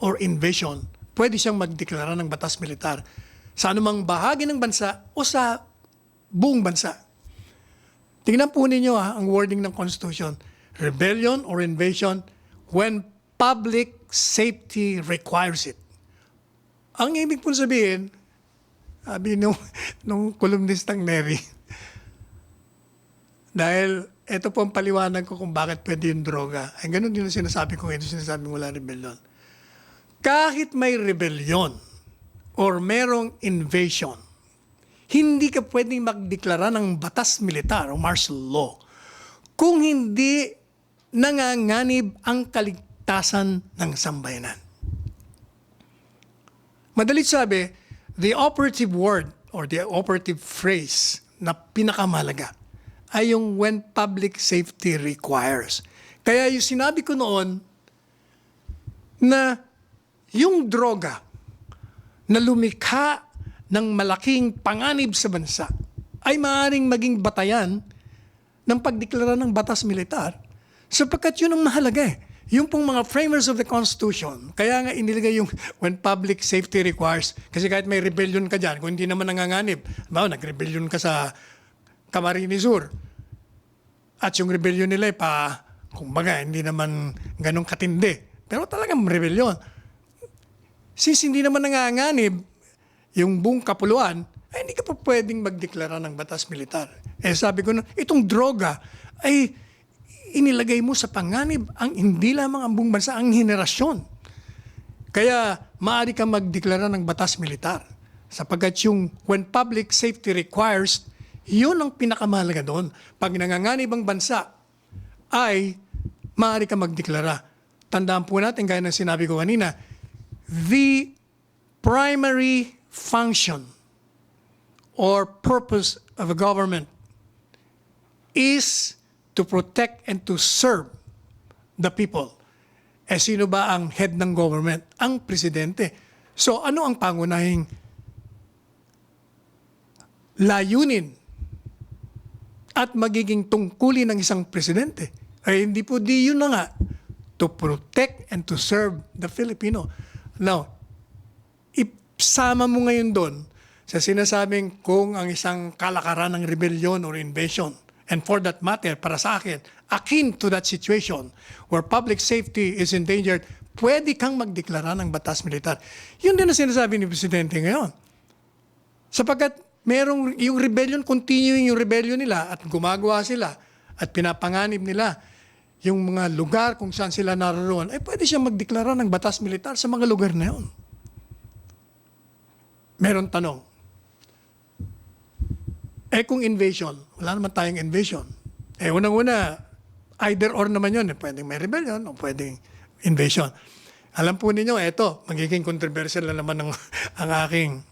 or invasion, pwede siyang magdeklara ng batas militar sa anumang bahagi ng bansa o sa buong bansa. Tingnan po ninyo ang wording ng Constitution. Rebellion or invasion when public safety requires it. Ang ibig po sabihin, sabi nung kolumnistang Neri, dahil ito po ang paliwanag ko kung bakit pwede yung droga. Ay ganun din ang sinasabi ko ngayon, sinasabi wala rebellion. Kahit may rebellion or merong invasion, hindi ka pwedeng magdeklara ng batas militar o martial law kung hindi nanganganib ang kaligtasan ng sambayanan. Madalit sabi, the operative word or the operative phrase na pinakamahalaga ay yung when public safety requires. Kaya yung sinabi ko noon na yung droga na lumikha ng malaking panganib sa bansa ay maaaring maging batayan ng pagdeklara ng batas militar sapagkat yun ang mahalaga eh. Yung pong mga framers of the Constitution, kaya nga inilagay yung when public safety requires, kasi kahit may rebellion ka dyan, kung hindi naman nanganganib, nag-rebellion ka sa Camarines Sur, at yung rebellion nila kumbaga, hindi naman ganun katindi. Pero talagang rebellion. Since hindi naman nanganganib yung buong kapuluan, ay hindi ka pa pwedeng magdeklara ng batas militar. Sabi ko na, itong droga ay inilagay mo sa panganib ang hindi lamang ang buong bansa, ang henerasyon. Kaya maaari kang magdeklara ng batas militar. Sapagkat yung when public safety requires, yun ang pinakamahalaga doon. Pag nanganganib ang bansa, ay maaari kang magdeklara. Tandaan po natin, gaya ng sinabi ko kanina, the primary function or purpose of a government is to protect and to serve the people. Sino ba ang head ng government? Ang presidente. So ano ang pangunahing layunin at magiging tungkulin ng isang presidente? Ay hindi po di yun na nga, to protect and to serve the Filipino. Now, isama mo ngayon doon sa sinasabing kung ang isang kalakaran ng rebellion or invasion, and for that matter, para sa akin, akin to that situation where public safety is endangered, pwede kang magdeklara ng batas militar. Yun din ang sinasabi ni Presidente ngayon. Sapagkat merong yung rebellion, continuing yung rebellion nila at gumagawa sila at pinapanganib nila yung mga lugar kung saan sila naroon, ay pwede siya magdeklara ng batas militar sa mga lugar na yun. Meron tanong. Kung invasion, wala naman tayong invasion. Unang-una, either or naman yun. Pwedeng may rebellion o pwedeng invasion. Alam po ninyo, magiging controversial na naman ang aking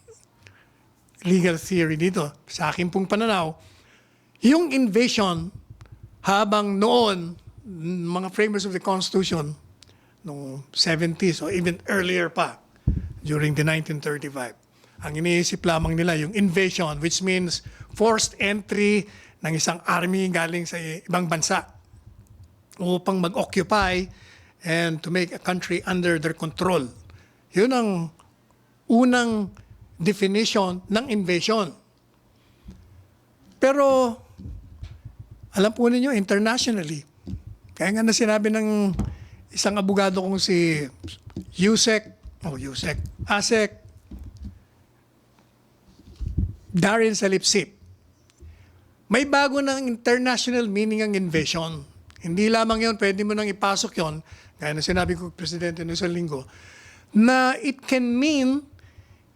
legal theory dito. Sa aking pong pananaw, yung invasion, habang noon, mga framers of the Constitution, noong 70s or even earlier pa, during the 1935, ang iniisip lamang nila yung invasion, which means forced entry ng isang army galing sa ibang bansa upang mag-occupy and to make a country under their control. Yun ang unang definition ng invasion. Pero, alam po ninyo, internationally, kaya nga na sinabi ng isang abogado kong si Asek Darren Salipsip, may bago ng international meaning ang invasion. Hindi lamang yun, pwede mo nang ipasok yun, gaya na sinabi ko, Presidente, no isang linggo, na it can mean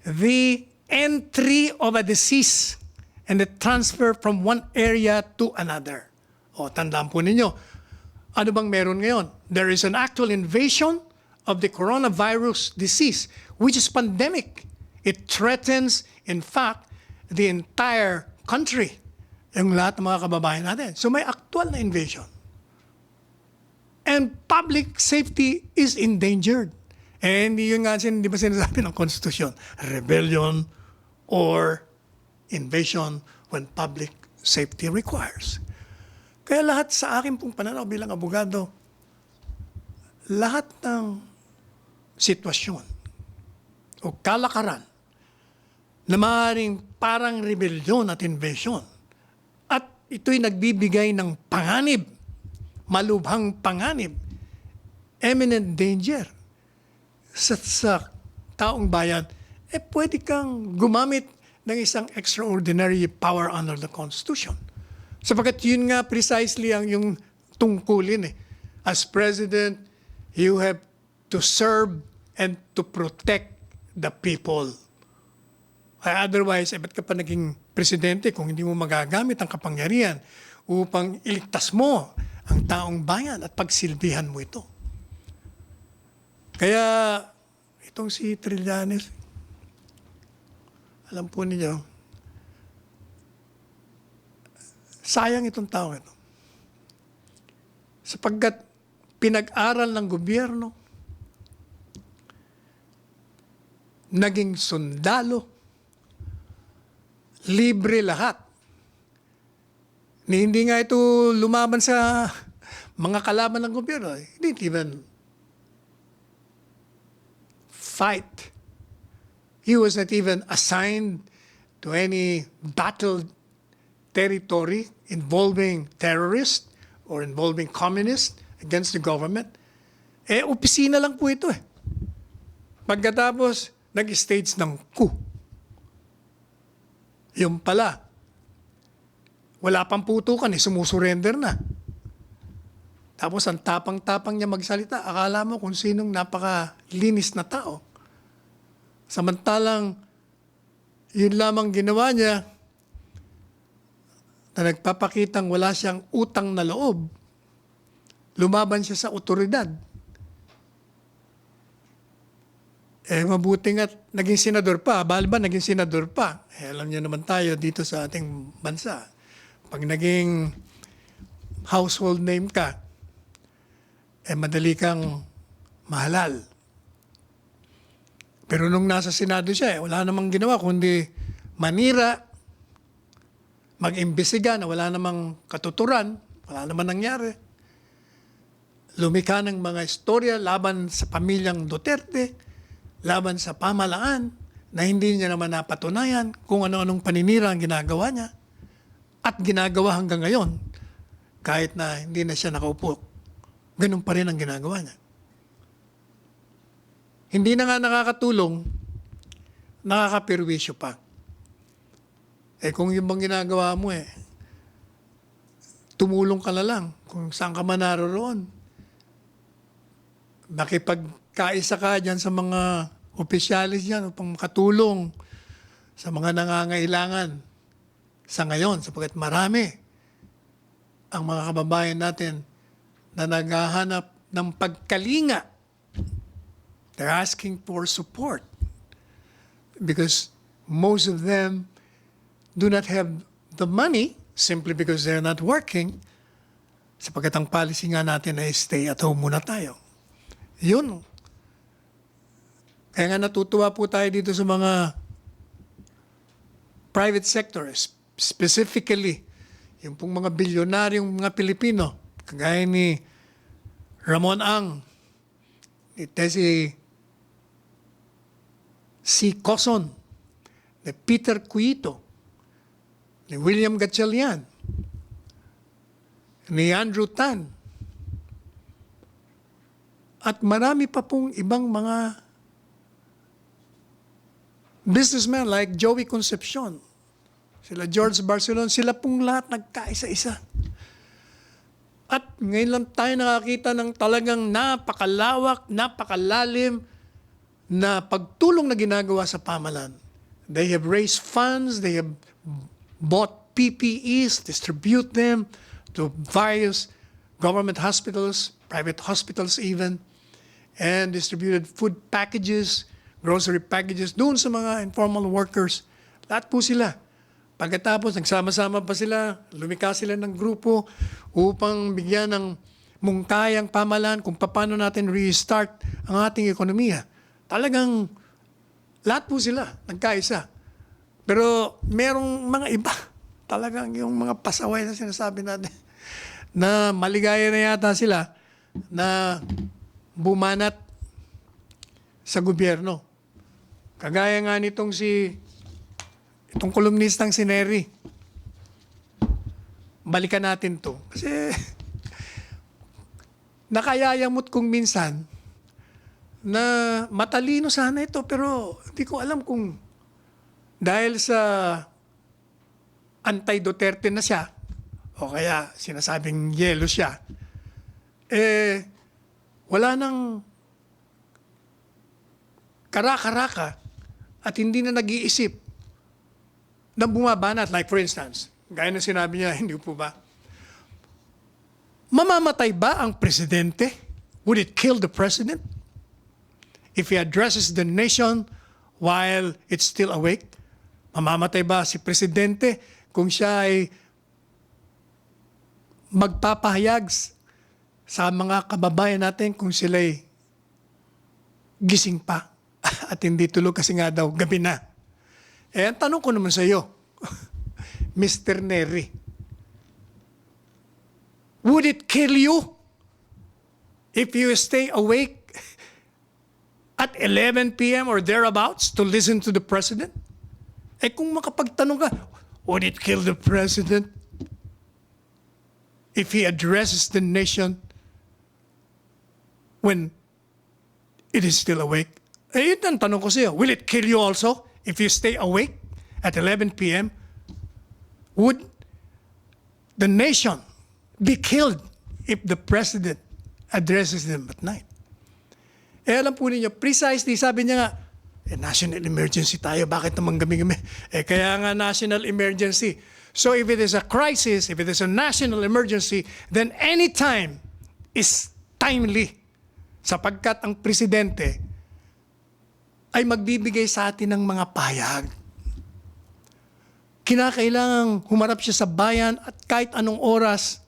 the entry of a disease and the transfer from one area to another. O, tandaan po ninyo, ano bang meron ngayon? There is an actual invasion of the coronavirus disease, which is pandemic. It threatens, in fact, the entire country, yung lahat ng mga kababayan natin. So may actual na invasion. And public safety is endangered. And yun nga, di ba sinasabi ng Konstitusyon? Rebellion or invasion when public safety requires. Kaya lahat sa akin pong pananaw bilang abogado, lahat ng sitwasyon o kalakaran na maaaring parang rebellion at invasion at ito'y nagbibigay ng panganib, malubhang panganib, imminent danger sa taong bayan, pwede kang gumamit ng isang extraordinary power under the Constitution. Sapagkat yun nga precisely ang yung tungkulin. As President, you have to serve and to protect the people. Otherwise, ba't ka pa naging presidente kung hindi mo magagamit ang kapangyarihan upang iligtas mo ang taong bayan at pagsilbihan mo ito? Kaya, itong si Trillanes, alam po ninyo, sayang itong tao ito. Sapagkat pinag-aral ng gobyerno, naging sundalo, libre lahat. Hindi nga ito lumaban sa mga kalaban ng gobyerno. He didn't even fight. He was not even assigned to any battle territory involving terrorists or involving communists against the government. Opisina lang po ito . Pagkatapos, nag-stage ng coup. Yung pala, wala pang putukan, sumusurrender na. Tapos ang tapang-tapang niya magsalita, akala mo kung sinong napakalinis na tao. Samantalang, yun lamang ginawa niya na nagpapakitang wala siyang utang na loob. Lumaban siya sa otoridad. Mabuti nga naging senador pa. Bahal ba naging senador pa? Alam niyo naman tayo dito sa ating bansa. Pag naging household name ka, madali kang mahalal. Pero nung nasa Senado siya, wala namang ginawa kundi manira, mag-imbestiga na wala namang katuturan, wala namang nangyari. Lumikha ng mga istorya laban sa pamilyang Duterte, laban sa pamalaan na hindi niya naman napatunayan kung ano-anong paninira ang ginagawa niya at ginagawa hanggang ngayon kahit na hindi na siya nakaupo. Ganun pa rin ang ginagawa niya. Hindi na nga nakakatulong, nakakapirwisyo pa. Kung yung bang ginagawa mo tumulong ka na lang kung saan ka man naroroon. Makipagkaisa ka dyan sa mga opisyalis dyan upang makatulong sa mga nangangailangan sa ngayon sapagkat marami ang mga kababayan natin na naghahanap ng pagkalinga. They're asking for support because most of them do not have the money simply because they're not working sapagkat ang policy nga natin ay stay at home muna tayo. Yun. Kaya nga natutuwa po tayo dito sa mga private sectors, specifically yung pong mga bilyonaryong mga Pilipino, kagaya ni Ramon Ang, ni Tessie C. Coson, ni Peter Cuito, ni William Gatchalian, ni Andrew Tan, at marami pa pong ibang mga businessmen like Joey Concepcion, sila George Barcelon, sila pong lahat nagkaisa-isa. At ngayon lang tayo nakakita ng talagang napakalawak, napakalalim na pagtulong na ginagawa sa pamahalaan. They have raised funds, they have bought PPEs, distribute them to various government hospitals, private hospitals even, and distributed food packages, grocery packages doon sa mga informal workers. Lahat po sila. Pagkatapos, nagsama-sama pa sila, lumikha sila ng grupo upang bigyan ng mungkayang pamahalaan kung paano natin restart ang ating ekonomiya. Talagang lahat po sila nagkaisa. Pero merong mga iba, talagang yung mga pasaway na sinasabi natin, na maligaya na yata sila na bumanat sa gobyerno. Kagaya nga nitong itong kolumnistang si Neri. Balikan natin to. Kasi nakayayamot kong minsan na matalino sana ito pero hindi ko alam kung dahil sa anti-Duterte na siya o kaya sinasabing yelo siya, wala nang karaka-raka at hindi na nag-iisip na bumabanat. Like for instance, gaya na sinabi niya, hindi po ba, mamamatay ba ang presidente? Would it kill the president if he addresses the nation while it's still awake? Mamamatay ba si presidente kung siya ay magpapahayag sa mga kababayan natin kung sila'y gising pa at hindi tulog kasi nga daw gabi na? Ang tanong ko naman sa iyo, Mr. Neri, would it kill you if you stay awake at 11 p.m. or thereabouts to listen to the president? Kung makapagtanong ka, would it kill the president if he addresses the nation when it is still awake? Yun ang tanong ko sa iyo, will it kill you also if you stay awake at 11 p.m.? Would the nation be killed if the president addresses them at night? Alam po ninyo, precisely, sabi niya nga, national emergency tayo, bakit naman gami-gami? Kaya nga national emergency. So if it is a crisis, if it is a national emergency, then any time is timely. Sapagkat ang presidente ay magbibigay sa atin ng mga pahayag. Kinakailangang humarap siya sa bayan at kahit anong oras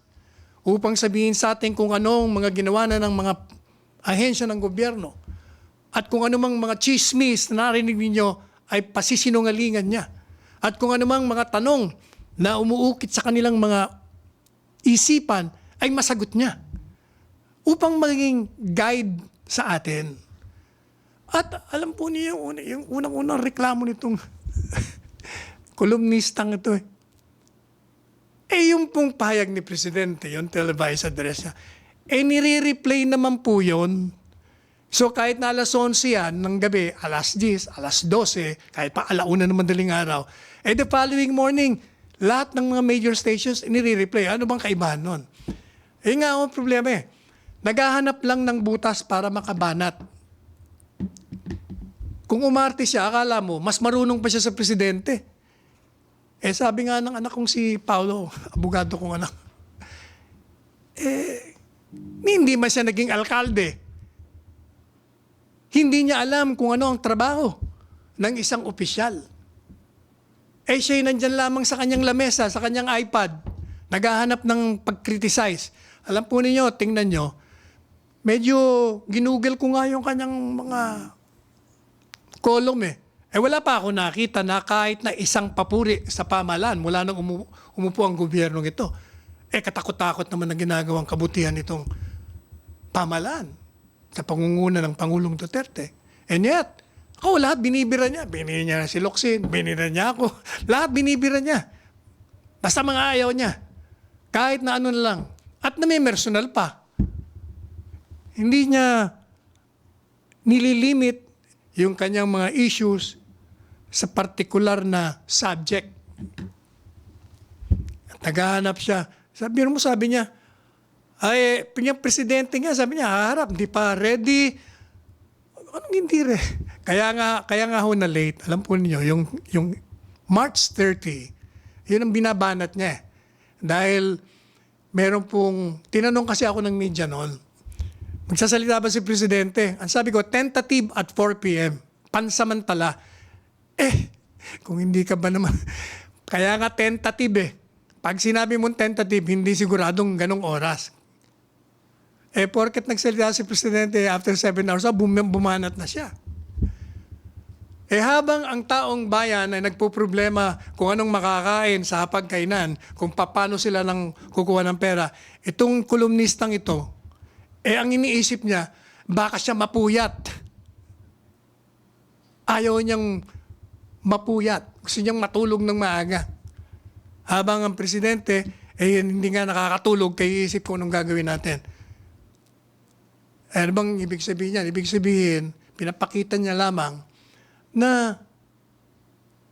upang sabihin sa atin kung anong mga ginawa na ng mga ahensya ng gobyerno at kung anumang mga chismis na narinig ninyo ay pasisinungalingan niya at kung anumang mga tanong na umuukit sa kanilang mga isipan ay masagot niya upang maging guide sa atin. At alam po niyo yung unang-unang reklamo nitong kolumnistang ito yung pong pahayag ni Presidente, yung televised address niya, nire-replay naman po yun. So kahit na alas 11 yan ng gabi, alas 10, alas 12, kahit pa alauna naman daling araw, the following morning, lahat ng mga major stations nire-replay. Ano bang kaibahan nun? Nga ang problema naghahanap lang ng butas para makabanat. Kung umarte siya, akala mo, mas marunong pa siya sa presidente. Sabi nga ng anak kong si Paulo, abogado kong anak, hindi man siya naging alkalde. Hindi niya alam kung ano ang trabaho ng isang opisyal. Siya'y nandyan lamang sa kanyang lamesa, sa kanyang iPad, naghahanap ng pag-criticize. Alam po ninyo, tingnan nyo, medyo ginugel ko nga yung kanyang mga column wala pa ako nakita na kahit na isang papuri sa pamahalaan mula nang umupo ang gobyernong ito. Katakot-takot naman na ginagawang kabutihan itong pamahalaan sa pangunguna ng Pangulong Duterte. And yet, lahat binibira niya. Binira niya si Locsin, binira niya ako. Lahat binibira niya. Basta mga ayaw niya. Kahit na ano na lang. At na may personal pa. Hindi niya nililimit yung kanyang mga issues sa particular na subject. At naghahanap siya. Sabi niya, yung presidente nga, sabi niya, haharap, hindi pa ready. Anong hindi Kaya nga ho na late. Alam po niyo, yung March 30, Yun ang binabanat niya. Dahil meron pong, tinanong kasi ako ng media noon, magsasalita ba si Presidente? Ang sabi ko, tentative at 4 p.m. Pansamantala. Kung hindi ka ba naman, kaya nga tentative eh. Pag sinabi mong tentative, hindi siguradong ganong oras. Porket nagsalita si Presidente after 7 hours, bumanat na siya. Habang ang taong bayan ay nagpoproblema kung anong makakain sa hapagkainan, kung paano sila nang kukuha ng pera, itong kolumnistang ito, ang iniisip niya, baka siya mapuyat. Ayaw niyang mapuyat. Gusto niyang matulog ng maaga. Habang ang Presidente, hindi nga nakakatulog, kaya iisip ko anong gagawin natin. Ano bang ibig sabihin niya? Ibig sabihin, pinapakita niya lamang na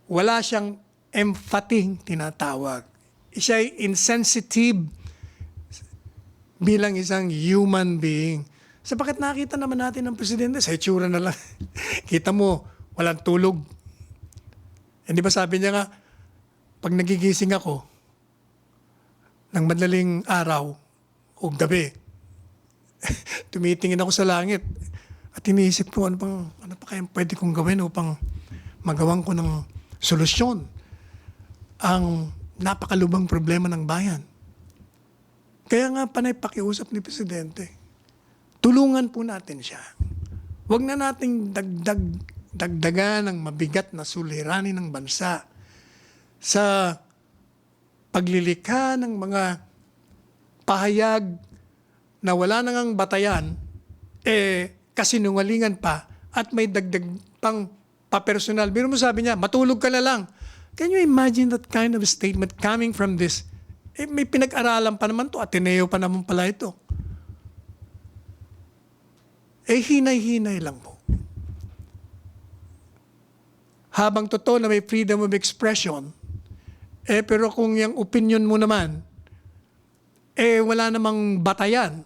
wala siyang empathy tinatawag. Siya ay insensitive bilang isang human being. Sapagkat nakita naman natin ng Presidente, sa itsura na lang. Kita mo, walang tulog. Hindi ba sabi niya nga, pag nagigising ako ng madaling araw o gabi, tumitingin ako sa langit at iniisip ko ano pa kayang pwede kong gawin upang magawan ko ng solusyon ang napakalubang problema ng bayan. Kaya nga panay pakiusap ni Presidente. Tulungan po natin siya. Huwag na nating dagdagan ng mabigat na suliranin ng bansa sa paglilikha ng mga pahayag na wala nang batayan, kasinungalingan pa at may dagdag pang papersonal. Biro mo sabi niya, matulog ka na lang. Can you imagine that kind of statement coming from this? May pinag-aralan pa naman to, Ateneo pa naman pala ito. Hinay-hinay lang po. Habang totoo na may freedom of expression, pero kung yung opinion mo naman, wala namang batayan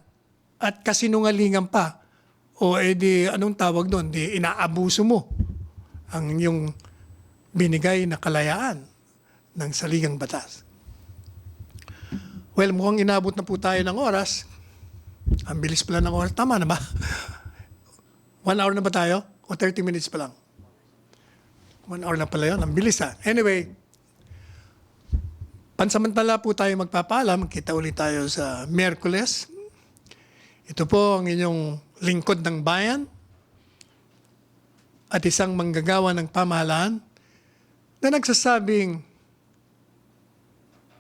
at kasinungalingan pa, o di anong tawag doon, di inaabuso mo ang yung binigay na kalayaan ng saligang batas. Well, mukhang inabot na po tayo ng oras. Ang bilis pala ng oras. Tama na ba? 1 hour na ba tayo? O 30 minutes pa lang? 1 hour na pala yun. Ang bilis ha. Anyway, pansamantala po tayo magpapaalam. Kita ulit tayo sa Miyerkules. Ito po ang inyong lingkod ng bayan at isang manggagawa ng pamahalaan na nagsasabing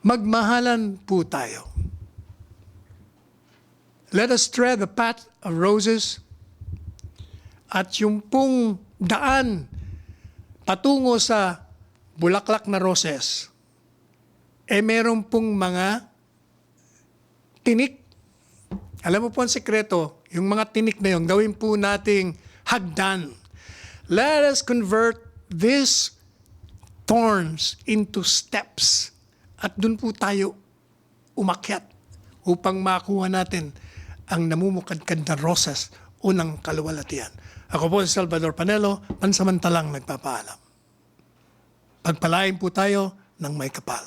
magmahalan po tayo. Let us tread the path of roses at yung pong daan patungo sa bulaklak na roses, meron pong mga tinik. Alam mo po ang sekreto, yung mga tinik na yun, gawin po nating hagdan. Let us convert these thorns into steps. At dun po tayo umakyat upang makuha natin ang namumukadkad na rosas o ng kaluwalhatian. Ako po si Salvador Panelo, pansamantalang nagpapaalam. Pagpalain po tayo ng may kapal.